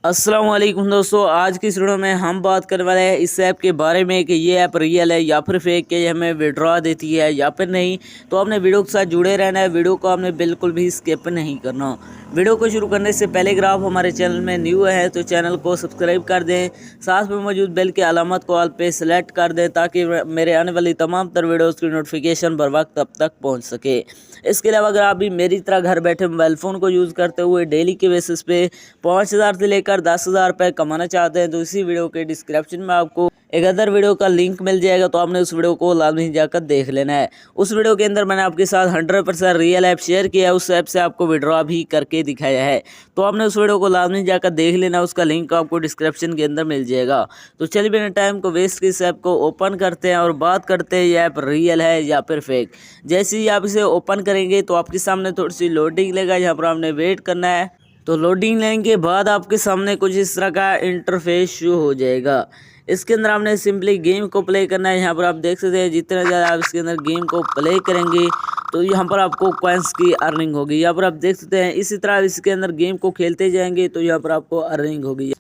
अस्सलाम वालेकुम दोस्तों, आज की इस वीडियो में हम बात करने वाले हैं इस ऐप के बारे में कि ये ऐप रियल है या फिर फेक, के हमें विड्रॉ देती है या फिर नहीं। तो आपने वीडियो के साथ जुड़े रहना है, वीडियो को आपने बिल्कुल भी स्किप नहीं करना। वीडियो को शुरू करने से पहले अगर आप हमारे चैनल में न्यू है तो चैनल को सब्सक्राइब कर दें, साथ में मौजूद बेल की अलामत को ऑल पे सेलेक्ट कर दें ताकि मेरे आने वाली तमाम तर वीडियोज़ की नोटिफिकेशन बर वक्त तब तक पहुँच सके। इसके अलावा अगर आप भी मेरी तरह घर बैठे मोबाइल फ़ोन को यूज़ करते हुए डेली के बेसिस पे 5,000 से लेकर 10,000 रुपये कमाना चाहते हैं तो इसी वीडियो के डिस्क्रिप्शन में आपको एक अदर वीडियो का लिंक मिल जाएगा, तो आपने उस वीडियो को लाजमी जाकर देख लेना है। उस वीडियो के अंदर मैंने आपके साथ 100% रियल ऐप शेयर किया है, उस ऐप से आपको विड्रॉ भी करके दिखाया है, तो आपने उस वीडियो को लाजमी जाकर देख लेना, उसका लिंक आपको डिस्क्रिप्शन के अंदर मिल जाएगा। तो चलिए बिना टाइम को वेस्ट किए इस ऐप को ओपन करते हैं और बात करते हैं ये ऐप रियल है या फिर फेक। जैसे ही आप इसे ओपन करेंगे तो आपके सामने थोड़ी सी लोडिंग लेगा, यहाँ पर आपने वेट करना है। तो लोडिंग लेने के बाद आपके सामने कुछ इस तरह का इंटरफेस शो हो जाएगा। इसके अंदर आपने सिंपली गेम को प्ले करना है। यहाँ पर आप देख सकते हैं जितना ज़्यादा आप इसके अंदर गेम को प्ले करेंगे तो यहाँ पर आपको कॉइन्स की अर्निंग होगी। यहाँ पर आप देख सकते हैं इसी तरह इसके अंदर गेम को खेलते जाएंगे तो यहाँ पर आपको अर्निंग होगी।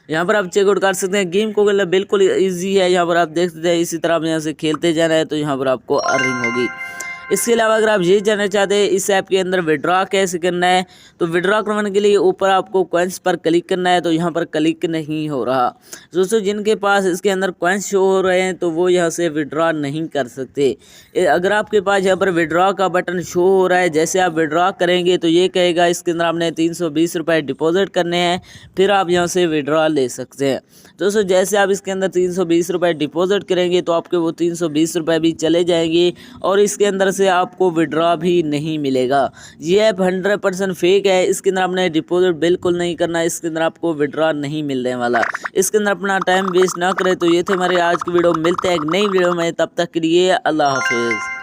यहाँ पर आप चेकआउट कर सकते हैं, गेम को खेलना बिल्कुल ईजी है। यहाँ पर आप देख सकते हैं इसी तरह आप यहाँ से खेलते जाना है तो यहाँ पर आपको अर्निंग होगी। इसके अलावा अगर आप ये जानना चाहते हैं इस ऐप के अंदर विड्रॉ कैसे करना है तो विड्रॉ करवाने के लिए ऊपर आपको कॉइन्स पर क्लिक करना है, तो यहाँ पर क्लिक नहीं हो रहा। दोस्तों जिनके पास इसके अंदर कॉइन्स शो हो रहे हैं तो वो यहाँ से विड्रॉ नहीं कर सकते। अगर आपके पास यहाँ पर विड्रॉ का बटन शो हो रहा है, जैसे आप विड्रॉ करेंगे तो ये कहेगा इसके अंदर आपने 320 रुपये डिपॉजिट करने हैं, फिर आप यहाँ से विड्रॉ ले सकते हैं। दोस्तों जैसे आप इसके अंदर 320 रुपये डिपॉजिट करेंगे तो आपके वो 320 रुपये भी चले जाएंगे और इसके अंदर से आपको विड्रॉ भी नहीं मिलेगा। ये ऐप 100% फेक है, इसके अंदर आपने डिपॉजिट बिल्कुल नहीं करना, इसके अंदर आपको विड्रॉ नहीं मिलने वाला। इसके अंदर अपना टाइम वेस्ट ना करें। तो ये थे हमारे आज की वीडियो, मिलते हैं एक नई वीडियो में, तब तक के लिए अल्लाह हाफिज़।